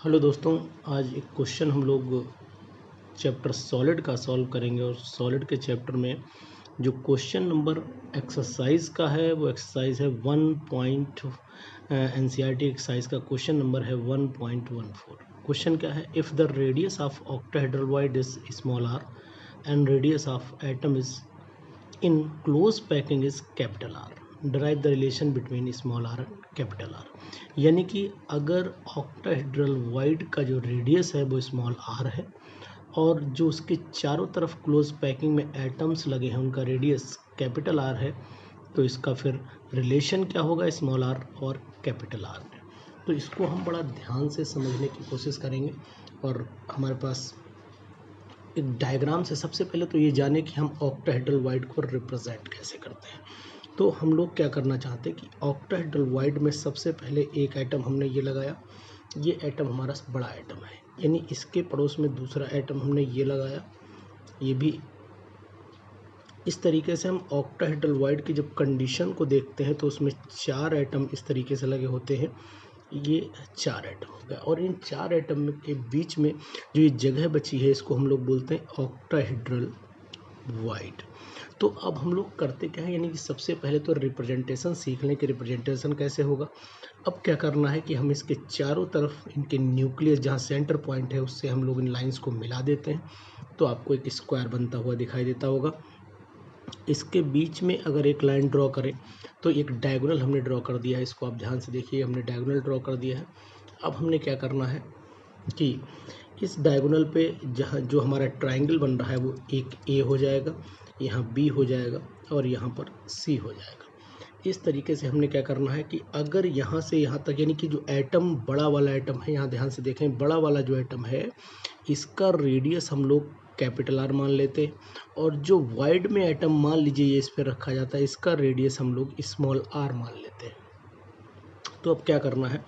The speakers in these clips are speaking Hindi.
हेलो दोस्तों, आज एक क्वेश्चन हम लोग चैप्टर सॉलिड का सॉल्व करेंगे और सॉलिड के चैप्टर में जो क्वेश्चन नंबर एक्सरसाइज का है वो एक्सरसाइज है 1 एनसीईआरटी एक्सरसाइज का क्वेश्चन नंबर है 1.14। क्वेश्चन क्या है? If the radius of octahedral void is small r and radius of atom is in close packing is capital R, derive the relation between small r and capital R. यानी कि अगर ऑक्टाहेड्रल वॉइड का जो रेडियस है वो स्मॉल आर है और जो उसके चारों तरफ क्लोज पैकिंग में एटम्स लगे हैं उनका रेडियस कैपिटल आर है, तो इसका फिर रिलेशन क्या होगा स्मॉल आर और कैपिटल आर में। तो इसको हम बड़ा ध्यान से समझने की कोशिश करेंगे और हमारे पास एक डायग्राम से सबसे पहले तो ये जाने कि हम ऑक्टाहेड्रल वॉइड को रिप्रेजेंट कैसे करते हैं। तो हम लोग क्या करना चाहते हैं कि ऑक्टाहेड्रल वॉइड में सबसे पहले एक एटम हमने ये लगाया, ये एटम हमारा बड़ा एटम है, यानी इसके पड़ोस में दूसरा एटम हमने ये लगाया, ये भी। इस तरीके से हम ऑक्टाहेड्रल वॉइड की जब कंडीशन को देखते हैं तो उसमें 4 एटम इस तरीके से लगे होते हैं, ये 4 एटम हो गया। और इन 4 एटम के बीच में जो ये जगह बची है इसको हम लोग बोलते हैं ऑक्टाहेड्रल वॉइड। तो अब हम लोग करते क्या है, यानी कि सबसे पहले तो रिप्रेजेंटेशन सीख लें कि रिप्रेजेंटेशन कैसे होगा। अब क्या करना है कि हम इसके चारों तरफ इनके न्यूक्लियस जहाँ सेंटर पॉइंट है उससे हम लोग इन लाइंस को मिला देते हैं, तो आपको एक स्क्वायर बनता हुआ दिखाई देता होगा। इसके बीच में अगर एक लाइन ड्रॉ करें तो एक डायगोनल हमने ड्रॉ कर दिया है, इसको आप ध्यान से देखिए, हमने डायगोनल ड्रॉ कर दिया है। अब हमने क्या करना है कि इस डायगोनल पे जहाँ जो हमारा ट्रायंगल बन रहा है वो एक ए हो जाएगा, यहाँ बी हो जाएगा और यहाँ पर सी हो जाएगा। इस तरीके से हमने क्या करना है कि अगर यहाँ से यहाँ तक, यानी कि जो एटम बड़ा वाला एटम है, यहाँ ध्यान से देखें, बड़ा वाला जो एटम है इसका रेडियस हम लोग कैपिटल आर मान लेते हैं और जो वाइड में एटम मान लीजिए ये इस पर रखा जाता है, इसका रेडियस हम लोग स्मॉल आर मान लेते हैं। तो अब क्या करना है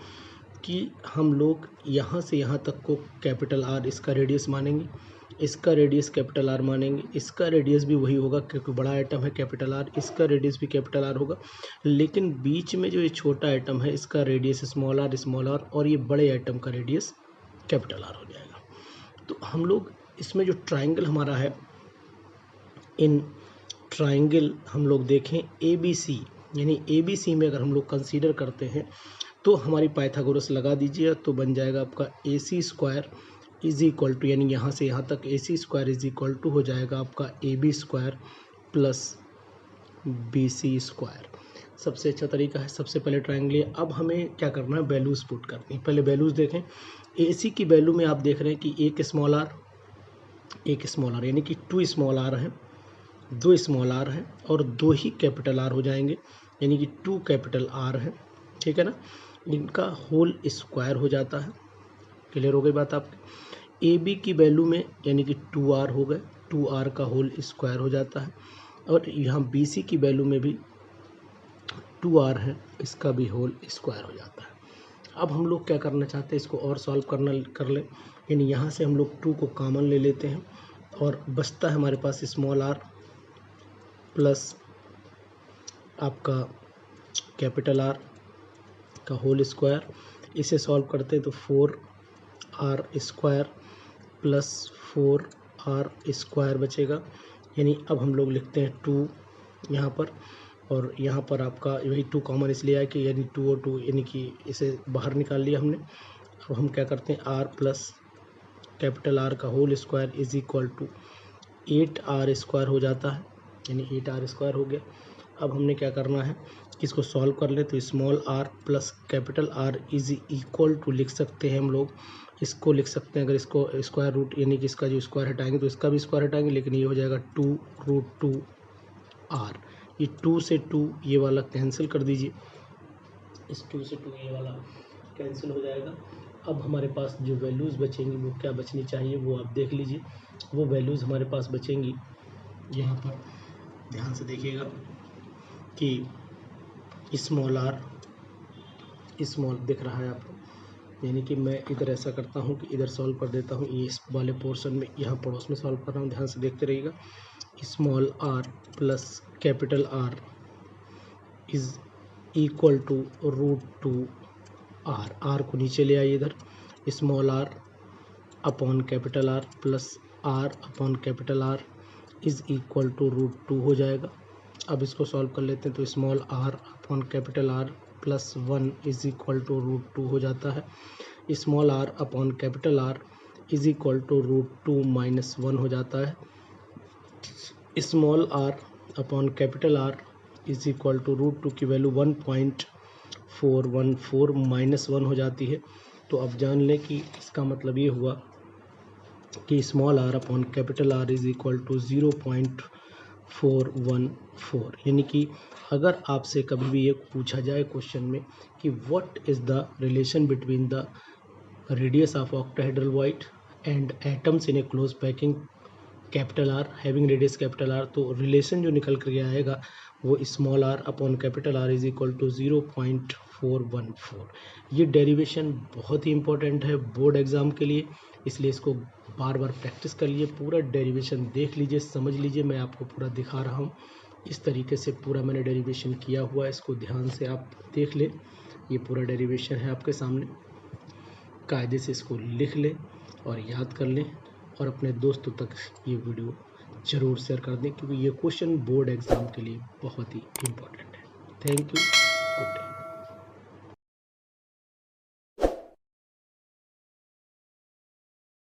कि हम लोग यहाँ से यहाँ तक को कैपिटल आर इसका रेडियस मानेंगे, इसका रेडियस कैपिटल आर मानेंगे, इसका रेडियस भी वही होगा क्योंकि बड़ा एटम है कैपिटल आर, इसका रेडियस भी कैपिटल आर होगा। लेकिन बीच में जो ये छोटा एटम है इसका रेडियस स्मॉल आर और ये बड़े एटम का रेडियस कैपिटल आर हो जाएगा। तो हम लोग इसमें जो ट्राइंगल हमारा है, इन ट्राइंगल हम लोग देखें ए बी सी, यानी ए बी सी में अगर हम लोग कंसीडर करते हैं तो हमारी पाइथागोरस लगा दीजिए तो बन जाएगा आपका A C square is equal to, यानी यहाँ से यहाँ तक A C square is equal to हो जाएगा आपका A B square plus B C square. सबसे अच्छा तरीका है, सबसे पहले ट्राइंगल। अब हमें क्या करना है, वैल्यूज़ पुट करनी है। पहले वैल्यूज़ देखें, ए सी की वैल्यू में आप देख रहे हैं कि एक स्मॉल आर यानी कि 2 स्मॉल आर है, 2 स्मॉल आर है और 2 ही कैपिटल आर हो जाएंगे, यानी कि 2 कैपिटल आर है, ठीक है ना। इनका होल स्क्वायर हो जाता है। क्लियर हो गई बात आपकी। ए बी की वैल्यू में यानी कि 2 आर हो गए, 2 आर का होल स्क्वायर हो जाता है और यहाँ बी सी की वैल्यू में भी 2 आर है, इसका भी होल स्क्वायर हो जाता है। अब हम लोग क्या करना चाहते हैं, इसको और सॉल्व कर लें, यानी यहाँ से हम लोग 2 को कॉमन ले लेते हैं और बचता है हमारे पास स्मॉल आर प्लस आपका कैपिटल आर का होल स्क्वायर। इसे सॉल्व करते हैं तो 4 r square plus 4 r square बचेगा, यानी अब हम लोग लिखते हैं 2 यहाँ पर और यहाँ पर आपका वही 2 कॉमन इसलिए आया कि यानी 2 और 2 यानी कि इसे बाहर निकाल लिया हमने। अब हम क्या करते हैं, आर प्लस कैपिटल आर का whole square is equal to 8 r square हो जाता है, यानी 8 आर स्क्वायर हो गया। अब हमने क्या करना है, इसको सॉल्व कर ले तो small r plus capital R is equal to लिख सकते हैं हम लोग, इसको लिख सकते हैं, अगर इसको स्क्वायर रूट यानी कि इसका जो स्क्वायर हटाएंगे तो इसका भी स्क्वायर हटाएंगे, लेकिन ये हो जाएगा 2√2 आर। ये 2 से 2 ये वाला कैंसिल कर दीजिए, इस 2 से 2 ये वाला कैंसिल हो जाएगा। अब हमारे पास जो वैल्यूज़ बचेंगी वो क्या बचनी चाहिए वो आप देख लीजिए। वो वैल्यूज़ हमारे पास बचेंगी, यहाँ पर ध्यान से देखिएगा कि स्मॉल आर स्मॉल दिख रहा है आपको, यानी कि मैं इधर ऐसा करता हूँ कि इधर सॉल्व कर देता हूँ, ये इस वाले पोर्शन में यहाँ पड़ोस में सॉल्व कर रहा हूँ, ध्यान से देखते रहिएगा। Small r plus capital R is equal to √2 R, R को नीचे ले आइए इधर, small r upon capital R plus R upon capital R is equal to √2 हो जाएगा। अब इसको सॉल्व कर लेते हैं तो small r upon capital R plus 1 is equal to √2 हो जाता है। Small r upon capital R is equal to √2 minus 1 हो जाता है। Small r upon capital R is equal to √2 की वैल्यू 1.414 माइनस 1 हो जाती है। तो अब जान लें कि इसका मतलब ये हुआ कि small r upon capital R is equal to 0.414। यानी कि अगर आपसे कभी भी ये पूछा जाए क्वेश्चन में कि what is the relation between the radius of octahedral void and atoms in a close packing capital R having radius capital R, तो रिलेशन जो निकल कर आएगा वो small r upon capital R is equal to 0.414। ये डेरिवेशन बहुत ही इंपॉर्टेंट है बोर्ड एग्ज़ाम के लिए, इसलिए इसको बार बार प्रैक्टिस कर लीजिए, पूरा डेरिवेशन देख लीजिए, समझ लीजिए। मैं आपको पूरा दिखा रहा हूँ, इस तरीके से पूरा मैंने डेरिवेशन किया हुआ है, इसको ध्यान से आप देख लें। ये पूरा डेरिवेशन है आपके सामने, कायदे से इसको लिख लें और याद कर लें और अपने दोस्तों तक ये वीडियो ज़रूर शेयर कर दें, क्योंकि ये क्वेश्चन बोर्ड एग्ज़ाम के लिए बहुत ही इम्पोर्टेंट है। Thank you, good day.